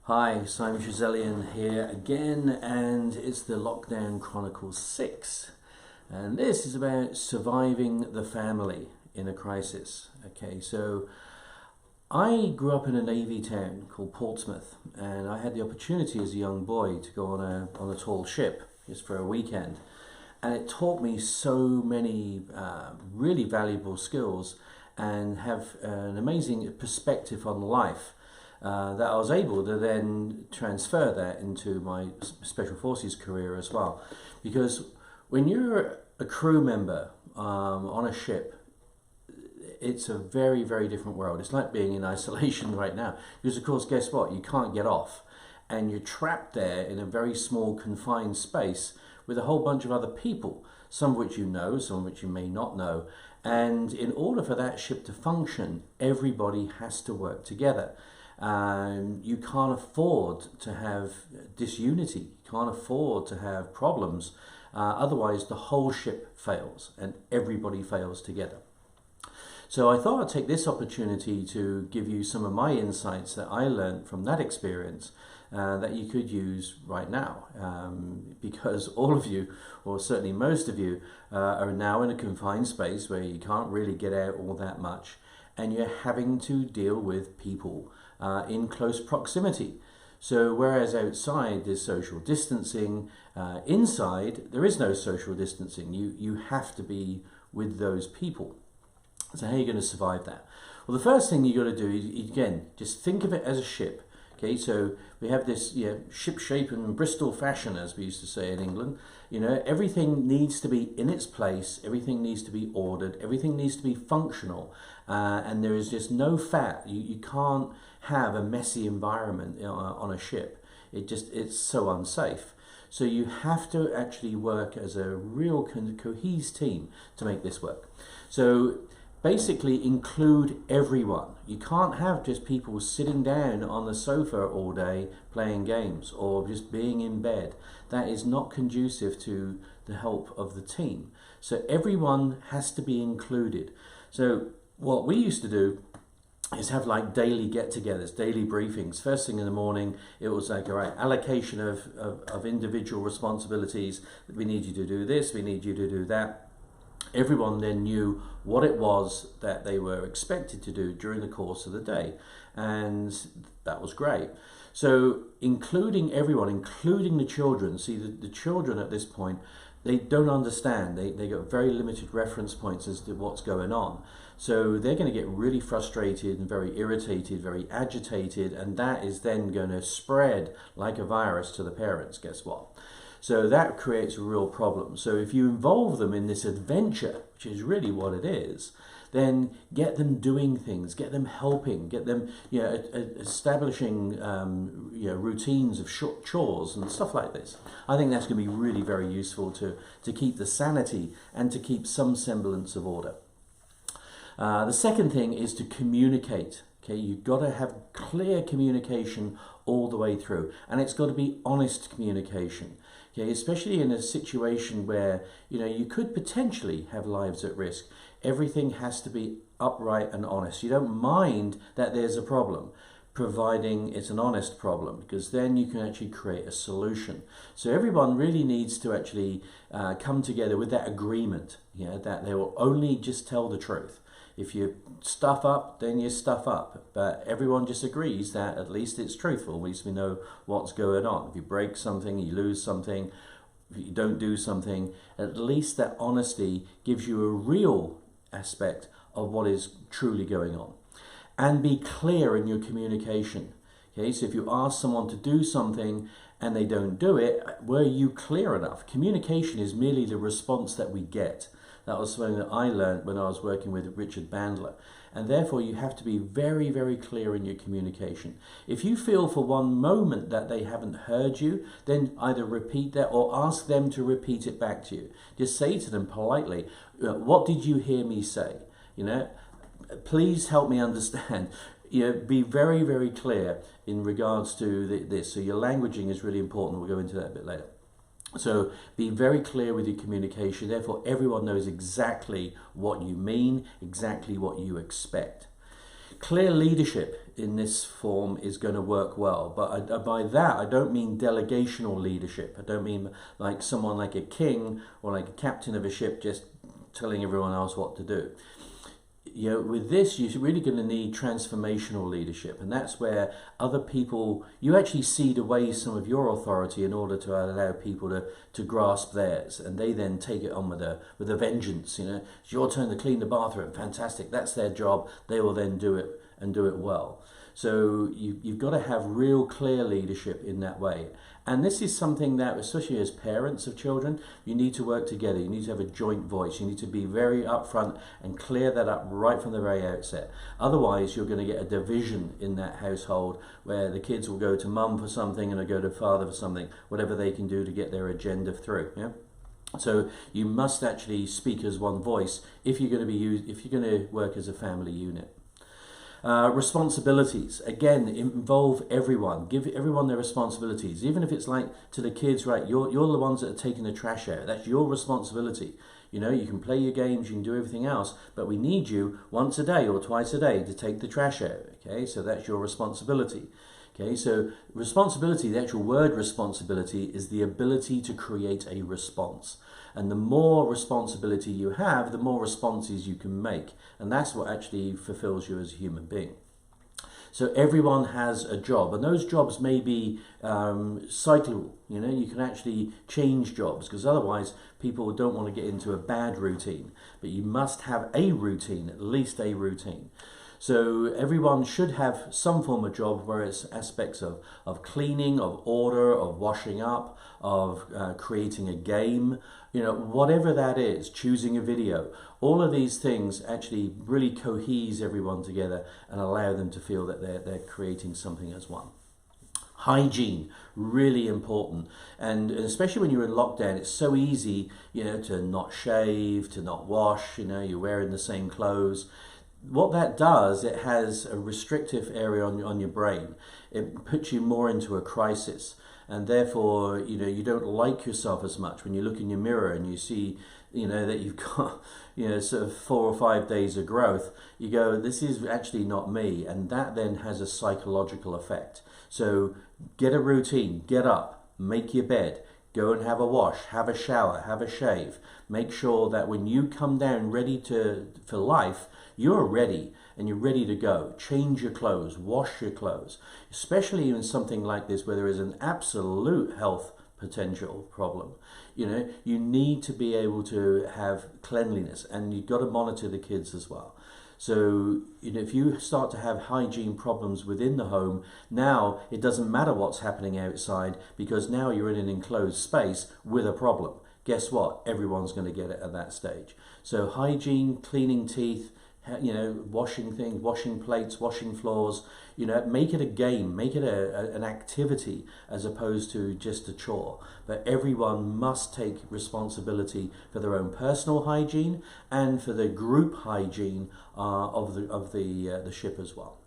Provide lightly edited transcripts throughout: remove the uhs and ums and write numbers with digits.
Hi, Simon Shazelian here again, and it's the Lockdown Chronicles 6. And this is about surviving the family in a crisis. Okay, so I grew up in a navy town called Portsmouth, and I had the opportunity as a young boy to go on a tall ship just for a weekend. And it taught me so many really valuable skills and have an amazing perspective on life that I was able to then transfer that into my Special Forces career as well. Because when you're a crew member on a ship, it's a very, very different world. It's like being in isolation right now. Because, of course, guess what? You can't get off. And you're trapped there in a very small, confined space with a whole bunch of other people, some of which you know, some of which you may not know. And in order for that ship to function, everybody has to work together. You can't afford to have disunity, you can't afford to have problems. Otherwise, the whole ship fails and everybody fails together. So I thought I'd take this opportunity to give you some of my insights that I learned from that experience that you could use right now. Because all of you, or certainly most of you, are now in a confined space where you can't really get out all that much, and you're having to deal with people in close proximity. So whereas outside there's social distancing, inside there is no social distancing. You have to be with those people. So how are you going to survive that? Well, the first thing you got to do is, again, just think of it as a ship. Okay, so we have this ship shape in Bristol fashion, as we used to say in England. You know, everything needs to be in its place, everything needs to be ordered, everything needs to be functional, and there is just no fat. You can't have a messy environment on a ship. It's so unsafe. So you have to actually work as a real cohesive team to make this work. So basically include everyone. You can't have just people sitting down on the sofa all day playing games or just being in bed. That is not conducive to the help of the team. So everyone has to be included. So what we used to do is have like daily get-togethers, daily briefings. First thing in the morning, it was like, all right, allocation of individual responsibilities. We need you to do this, we need you to do that. Everyone then knew what it was that they were expected to do during the course of the day, and that was great. So including everyone, including the children, see the children at this point, they don't understand, they got very limited reference points as to what's going on. So they're going to get really frustrated and very irritated, very agitated, and that is then going to spread like a virus to the parents, guess what? So that creates a real problem. So if you involve them in this adventure, which is really what it is, then get them doing things, get them helping, get them establishing routines of short chores and stuff like this. I think that's going to be really very useful to keep the sanity and to keep some semblance of order. The second thing is to communicate. Okay, you've got to have clear communication all the way through, and it's got to be honest communication. Okay, especially in a situation where you could potentially have lives at risk. Everything has to be upright and honest. You don't mind that there's a problem, providing it's an honest problem, because then you can actually create a solution. So everyone really needs to actually come together with that agreement, that they will only just tell the truth. If you stuff up, then you stuff up. But everyone just agrees that at least it's truthful. At least we know what's going on. If you break something, you lose something, if you don't do something, at least that honesty gives you a real aspect of what is truly going on. And be clear in your communication. Okay, so if you ask someone to do something and they don't do it, were you clear enough? Communication is merely the response that we get. That was something that I learned when I was working with Richard Bandler. And therefore you have to be very, very clear in your communication. If you feel for one moment that they haven't heard you, then either repeat that or ask them to repeat it back to you. Just say to them politely, what did you hear me say? Please help me understand. Be very, very clear in regards to this. So your languaging is really important. We'll go into that a bit later. So be very clear with your communication. Therefore, everyone knows exactly what you mean, exactly what you expect. Clear leadership in this form is going to work well, but by that I don't mean delegational leadership. I don't mean like someone like a king or like a captain of a ship just telling everyone else what to do. You know, with this, you're really going to need transformational leadership, and that's where other people, you actually cede away some of your authority in order to allow people to grasp theirs, and they then take it on with a vengeance. You know, it's your turn to clean the bathroom. Fantastic, that's their job. They will then do it and do it well. So you've got to have real clear leadership in that way. And this is something that, especially as parents of children, you need to work together. You need to have a joint voice. You need to be very upfront and clear that up right from the very outset. Otherwise, you're going to get a division in that household where the kids will go to mum for something and they'll go to father for something, whatever they can do to get their agenda through. Yeah. So you must actually speak as one voice if you're going to work as a family unit. Responsibilities, again, involve everyone. Give everyone their responsibilities, even if it's like to the kids, right, you're the ones that are taking the trash out. That's your responsibility. You know, you can play your games, you can do everything else, but we need you once a day or twice a day to take the trash out. Okay, so that's your responsibility. Okay, so responsibility, the actual word responsibility, is the ability to create a response. And the more responsibility you have, the more responses you can make. And that's what actually fulfills you as a human being. So everyone has a job, and those jobs may be cyclical. You know, you can actually change jobs, because otherwise people don't want to get into a bad routine. But you must have a routine, at least a routine. So everyone should have some form of job where it's aspects of cleaning, of order, of washing up, of creating a game, you know, whatever that is, choosing a video. All of these things actually really cohese everyone together and allow them to feel that they're creating something as one. Hygiene, really important, and especially when you're in lockdown, it's so easy, you know, to not shave, to not wash, you know, you're wearing the same clothes. What that does, it has a restrictive area on your brain. It puts you more into a crisis, and therefore, you know, you don't like yourself as much when you look in your mirror and you see, you know, that you've got, you know, sort of 4 or 5 days of growth. You go, this is actually not me, and that then has a psychological effect. So get a routine, get up, make your bed, go and have a wash, have a shower, have a shave. Make sure that when you come down ready for life, you're ready and you're ready to go. Change your clothes, wash your clothes, especially in something like this where there is an absolute health potential problem. You know, you need to be able to have cleanliness, and you've got to monitor the kids as well. So, you know, if you start to have hygiene problems within the home, now it doesn't matter what's happening outside, because now you're in an enclosed space with a problem. Guess what? Everyone's going to get it at that stage. So hygiene, cleaning teeth, you know, washing things, washing plates, washing floors, you know, make it a game, make it an activity as opposed to just a chore. But everyone must take responsibility for their own personal hygiene and for the group hygiene of the ship as well.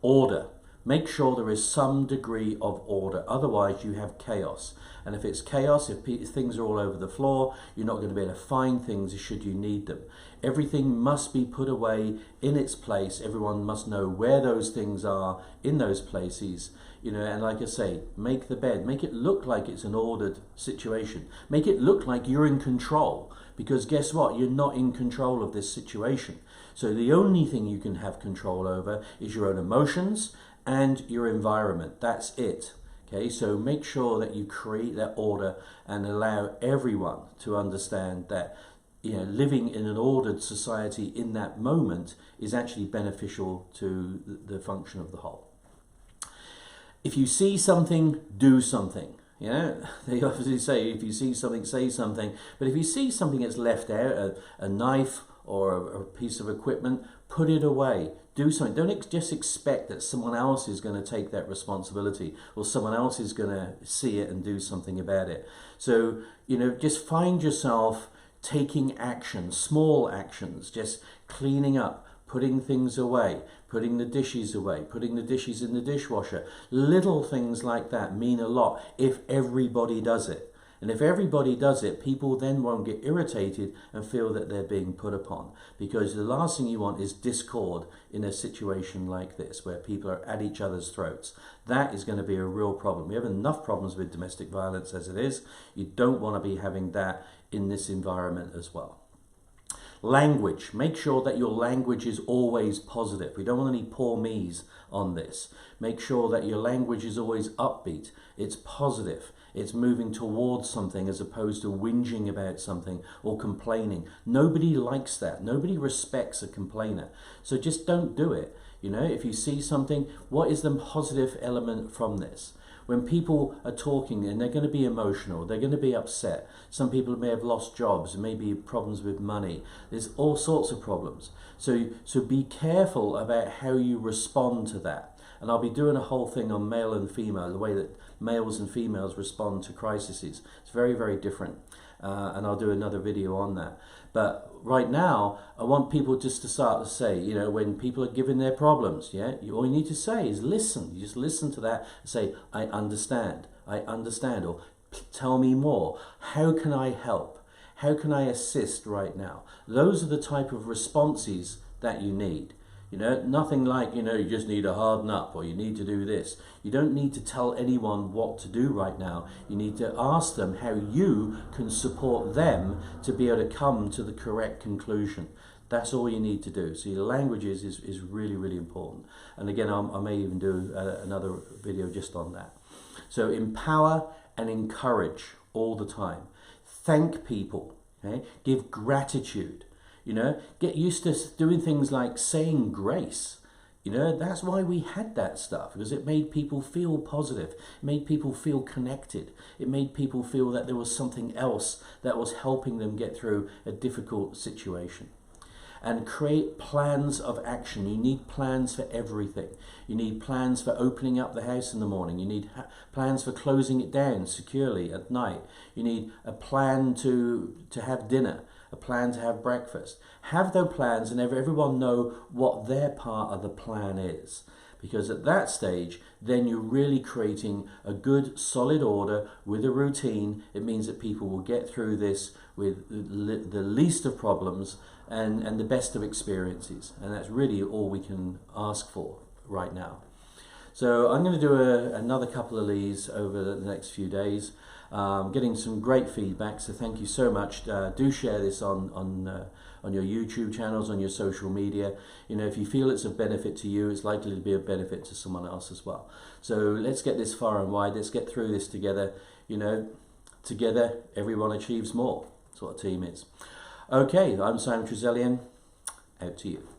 Order. Make sure there is some degree of order, otherwise you have chaos. And if it's chaos, if things are all over the floor, you're not going to be able to find things should you need them. Everything must be put away in its place. Everyone must know where those things are in those places. You know, and like I say, make the bed, make it look like it's an ordered situation. Make it look like you're in control, because guess what? You're not in control of this situation. So the only thing you can have control over is your own emotions and your environment. That's it. Okay, so make sure that you create that order and allow everyone to understand that, you know, living in an ordered society in that moment is actually beneficial to the function of the whole. If you see something, do something. You know, they obviously say if you see something, say something. But if you see something that's left out, a knife or a piece of equipment, put it away. Do something. Don't just expect that someone else is going to take that responsibility, or someone else is going to see it and do something about it. So, you know, just find yourself taking action, small actions, just cleaning up, putting things away, putting the dishes away, putting the dishes in the dishwasher. Little things like that mean a lot if everybody does it. And if everybody does it, people then won't get irritated and feel that they're being put upon. Because the last thing you want is discord in a situation like this, where people are at each other's throats. That is going to be a real problem. We have enough problems with domestic violence as it is. You don't want to be having that in this environment as well. Language. Make sure that your language is always positive. We don't want any poor me's on this. Make sure that your language is always upbeat. It's positive. It's moving towards something as opposed to whinging about something or complaining. Nobody likes that. Nobody respects a complainer. So just don't do it. You know, if you see something, what is the positive element from this? When people are talking and they're going to be emotional, they're going to be upset. Some people may have lost jobs, maybe problems with money. There's all sorts of problems. So be careful about how you respond to that. And I'll be doing a whole thing on male and female, the way that males and females respond to crises. It's very, very different. And I'll do another video on that. But right now, I want people just to start to say, you know, when people are giving their problems, all you need to say is listen. You just listen to that and say, I understand, or tell me more. How can I help? How can I assist right now? Those are the type of responses that you need. You know, nothing like, you know, you just need to harden up or you need to do this. You don't need to tell anyone what to do right now. You need to ask them how you can support them to be able to come to the correct conclusion. That's all you need to do. So your language is really, really important. And again, I may even do another video just on that. So empower and encourage all the time. Thank people. Okay? Give gratitude. You know, get used to doing things like saying grace. You know, that's why we had that stuff, because it made people feel positive. It made people feel connected. It made people feel that there was something else that was helping them get through a difficult situation. And create plans of action. You need plans for everything. You need plans for opening up the house in the morning. You need plans for closing it down securely at night. You need a plan to have dinner. A plan to have breakfast. Have those plans and everyone know what their part of the plan is. Because at that stage, then you're really creating a good, solid order with a routine. It means that people will get through this with the least of problems and the best of experiences. And that's really all we can ask for right now. So I'm going to do another couple of these over the next few days. Getting some great feedback, so thank you so much. Do share this on your YouTube channels, on your social media. You know, if you feel it's of benefit to you, it's likely to be of benefit to someone else as well. So let's get this far and wide. Let's get through this together. You know, together everyone achieves more. That's what a team is. Okay, I'm Simon Trezelyan. Out to you.